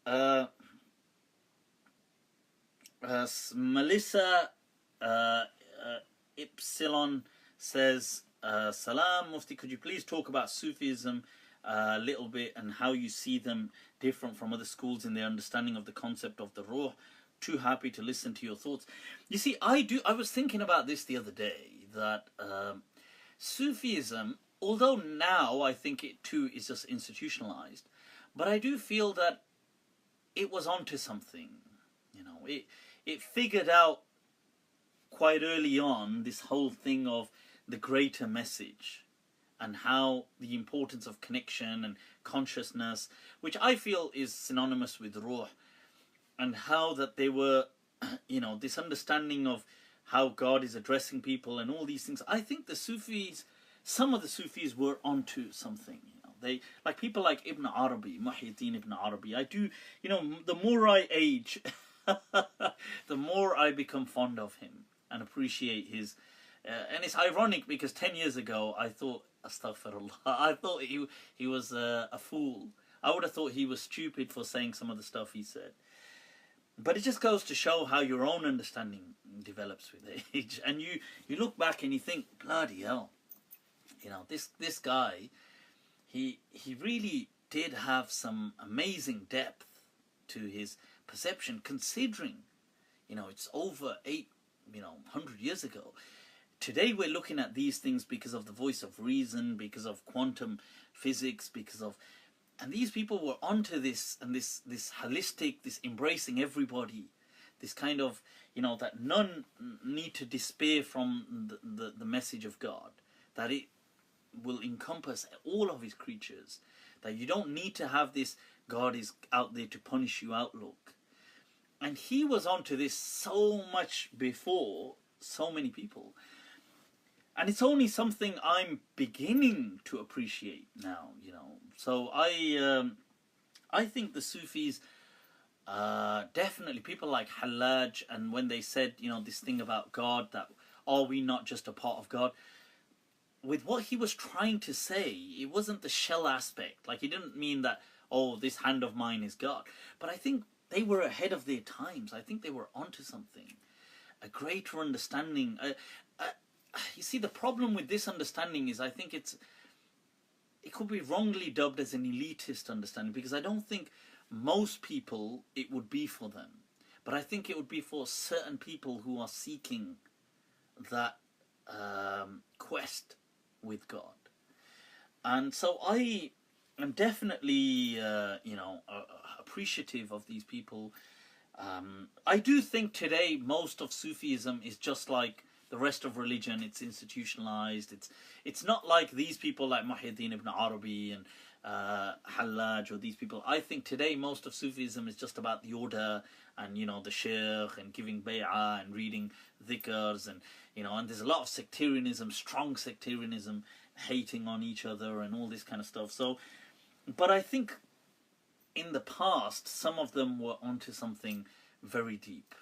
Uh, Melissa Ypsilon says, Salam, Mufti, could you please talk about Sufism a little bit and how you see them different from other schools in their understanding of the concept of the Ruh? Too happy to listen to your thoughts. You see, I was thinking about this the other day, that Sufism, although now I think it too is just institutionalized, but I do feel that it was onto something. You know, it figured out quite early on this whole thing of the greater message and how the importance of connection and consciousness, which I feel is synonymous with Ruh, and how that they were, you know, this understanding of how God is addressing people and all these things. I think the Sufis, some of the Sufis were onto something. You know, they, like people like Ibn Arabi, Muhyiddin Ibn Arabi. I do, you know, the more I age, the more I become fond of him and appreciate his. And it's ironic because 10 years ago I thought, astaghfirullah, I thought he was a fool. I would have thought he was stupid for saying some of the stuff he said. But it just goes to show how your own understanding develops with age. And you look back and you think, bloody hell, you know, this guy, he really did have some amazing depth to his perception, considering, you know, it's over 100 years ago. Today we're looking at these things because of the voice of reason, because of quantum physics, because of... And these people were onto this, and this holistic, this embracing everybody, this kind of, you know, that none need to despair from the message of God, that it will encompass all of his creatures, that you don't need to have this God is out there to punish you outlook. And he was onto this so much before so many people. And it's only something I'm beginning to appreciate now, you know. So I think the Sufis, definitely people like Hallaj, and when they said, you know, this thing about God, that are we not just a part of God? With what he was trying to say, it wasn't the shell aspect. Like, he didn't mean that, oh, this hand of mine is God. But I think they were ahead of their times. I think they were onto something. A greater understanding. You see, the problem with this understanding is I think it could be wrongly dubbed as an elitist understanding, because I don't think most people it would be for them. But I think it would be for certain people who are seeking that quest with God. And so I am definitely, appreciative of these people. I do think today most of Sufism is just like the rest of religion. It's institutionalized. It's not like these people like Muhyiddin Ibn Arabi and Hallaj, or these people. I think today most of Sufism is just about the order and, you know, the sheikh and giving bay'ah and reading dhikrs, and, you know, and there's a lot of sectarianism, strong sectarianism, hating on each other and all this kind of stuff. So, but I think in the past some of them were onto something very deep.